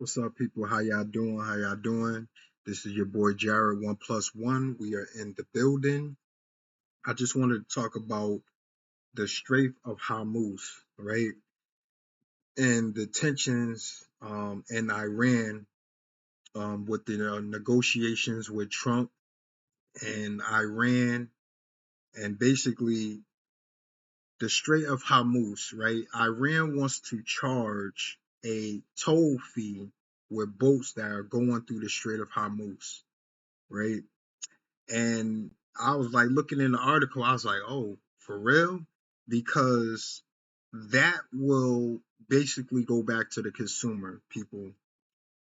What's up, people? How y'all doing? How y'all doing? This is your boy Jared, 1+1. We are in the building. I just wanted to talk about the Strait of Hormuz, right? And the tensions in Iran with the negotiations with Trump and Iran, and basically the Strait of Hormuz, right? Iran wants to charge a toll fee with boats that are going through the Strait of Hormuz, right? And I was like looking in the article, I was like, oh, for real? Because that will basically go back to the consumer, people.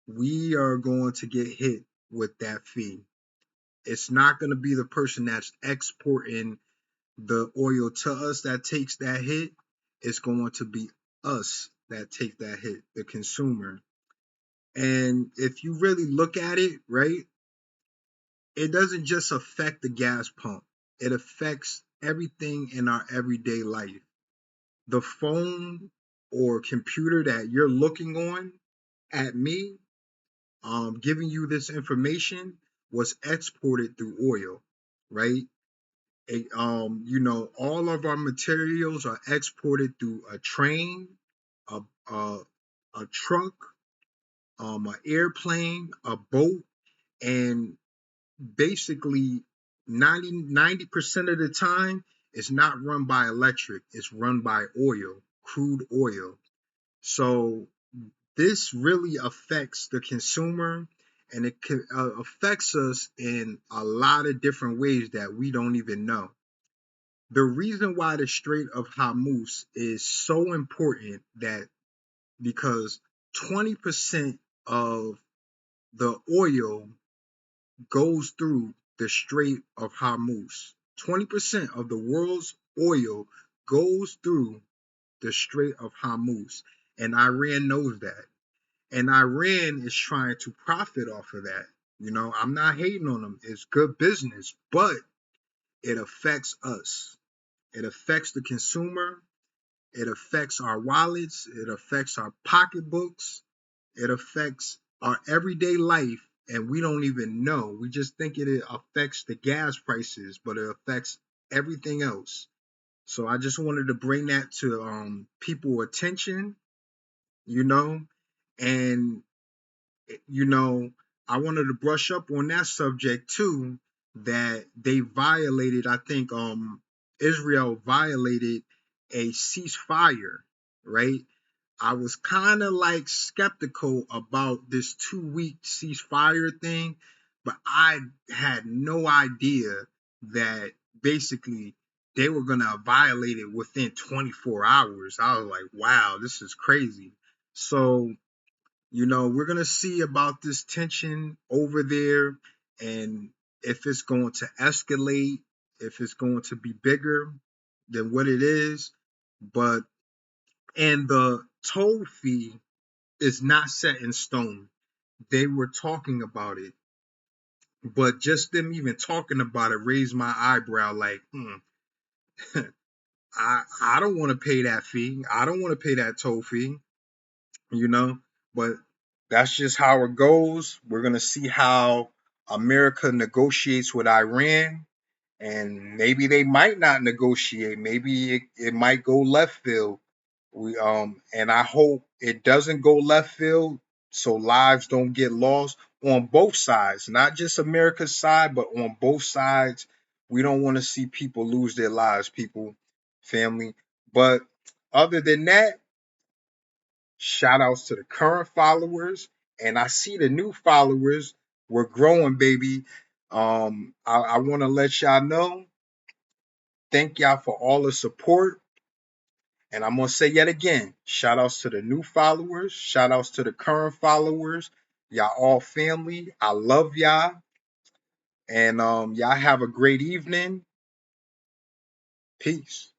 We are going to get hit with that fee. It's not going to be the person that's exporting the oil to us that takes that hit. It's going to be us that take that hit, the consumer. And if you really look at it, right, it doesn't just affect the gas pump, it affects everything in our everyday life. The phone or computer that you're looking on at me, giving you this information was exported through oil, right? All of our materials are exported through a train, a, a, a truck, an airplane, a boat, and basically 90% of the time it's not run by electric, it's run by oil, crude oil. So this really affects the consumer, and it affects us in a lot of different ways that we don't even know. The reason why the Strait of Hormuz is so important, that because 20% of the oil goes through the Strait of Hormuz. 20% of the world's oil goes through the Strait of Hormuz. And Iran knows that. And Iran is trying to profit off of that. I'm not hating on them. It's good business, but it affects us. It affects the consumer. It affects our wallets. It affects our pocketbooks. It affects our everyday life, and we don't even know. We just think it affects the gas prices, but it affects everything else. So I just wanted to bring that to people attention, you know, and you know, I wanted to brush up on that subject too, that they violated, I think Israel violated a ceasefire, right? I was kind of like skeptical about this 2 week ceasefire thing, but I had no idea that basically they were going to violate it within 24 hours. I was like, wow, this is crazy. So, we're going to see about this tension over there, and if it's going to escalate, if it's going to be bigger than what it is. But, and the toll fee is not set in stone. They were talking about it, but just them even talking about it raised my eyebrow. Like, I don't want to pay that fee. I don't want to pay that toll fee. you know. But that's just how it goes. We're gonna see how America negotiates with Iran, and maybe they might not negotiate. Maybe it might go left field. And I hope it doesn't go left field, so lives don't get lost on both sides, not just America's side, but on both sides. We don't want to see people lose their lives, people, family. But other than that, shout outs to the current followers, and I see the new followers. We're growing, baby. I want to let y'all know, thank y'all for all the support. And I'm gonna say yet again, shout outs to the new followers, shout outs to the current followers. Y'all all family. I love y'all. And y'all have a great evening. Peace.